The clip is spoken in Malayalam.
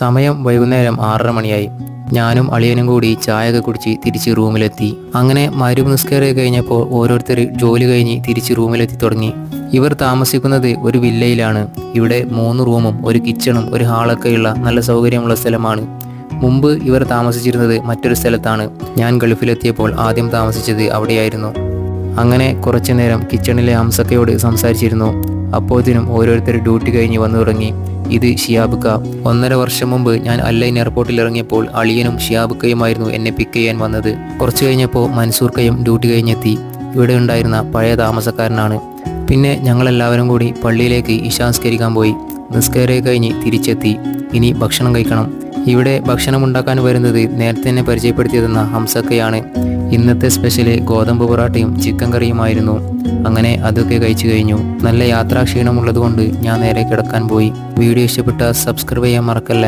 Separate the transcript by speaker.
Speaker 1: സമയം വൈകുന്നേരം 6:30 മണിയായി. ഞാനും അളിയനും കൂടി ചായയൊക്കെ കുടിച്ച് തിരിച്ച് റൂമിലെത്തി. അങ്ങനെ മഗ്‌രിബ് നിസ്കാരം കഴിഞ്ഞപ്പോൾ ഓരോരുത്തർ ജോലി കഴിഞ്ഞ് തിരിച്ച് റൂമിലെത്തി തുടങ്ങി. ഇവർ താമസിക്കുന്നത് ഒരു വില്ലയിലാണ്. ഇവിടെ 3 റൂമും ഒരു കിച്ചണും ഒരു ഹാളൊക്കെയുള്ള നല്ല സൗകര്യമുള്ള സ്ഥലമാണ്. മുമ്പ് ഇവർ താമസിച്ചിരുന്നത് മറ്റൊരു സ്ഥലത്താണ്. ഞാൻ ഗൾഫിലെത്തിയപ്പോൾ ആദ്യം താമസിച്ചത് അവിടെയായിരുന്നു. അങ്ങനെ കുറച്ചു നേരം കിച്ചണിലെ ഹംസക്കയോട് സംസാരിച്ചിരുന്നു. അപ്പോഴത്തേനും ഓരോരുത്തർ ഡ്യൂട്ടി കഴിഞ്ഞ് വന്നു തുടങ്ങി. ഇത് ഷിയാബുക്ക. 1.5 വർഷം മുമ്പ് ഞാൻ അല്ലൈൻ എയർപോർട്ടിൽ ഇറങ്ങിയപ്പോൾ അളിയനും ഷിയാബുക്കയുമായിരുന്നു എന്നെ പിക്ക് ചെയ്യാൻ വന്നത്. കുറച്ച് കഴിഞ്ഞപ്പോൾ മൻസൂർക്കയും ഡ്യൂട്ടി കഴിഞ്ഞെത്തി. ഇവിടെ ഉണ്ടായിരുന്ന പഴയ താമസക്കാരനാണ്. പിന്നെ ഞങ്ങളെല്ലാവരും കൂടി പള്ളിയിലേക്ക് ഇശാ നിസ്കരിക്കാൻ പോയി. നിസ്കാരം കഴിഞ്ഞ് തിരിച്ചെത്തി. ഇനി ഭക്ഷണം കഴിക്കണം. ഇവിടെ ഭക്ഷണം ഉണ്ടാക്കാൻ വരുന്നത് നേരത്തെ തന്നെ പരിചയപ്പെടുത്തിയതെന്ന ഹംസക്കയാണ്. ഇന്നത്തെ സ്പെഷ്യല് ഗോതമ്പ് പൊറാട്ടയും ചിക്കൻ കറിയുമായിരുന്നു. അങ്ങനെ അതൊക്കെ കഴിച്ചു കഴിഞ്ഞു. നല്ല യാത്രാക്ഷീണമുള്ളത് കൊണ്ട് ഞാൻ നേരെ കിടക്കാൻ പോയി. വീഡിയോ ഇഷ്ടപ്പെട്ടാൽ സബ്സ്ക്രൈബ് ചെയ്യാൻ മറക്കല്ലേ.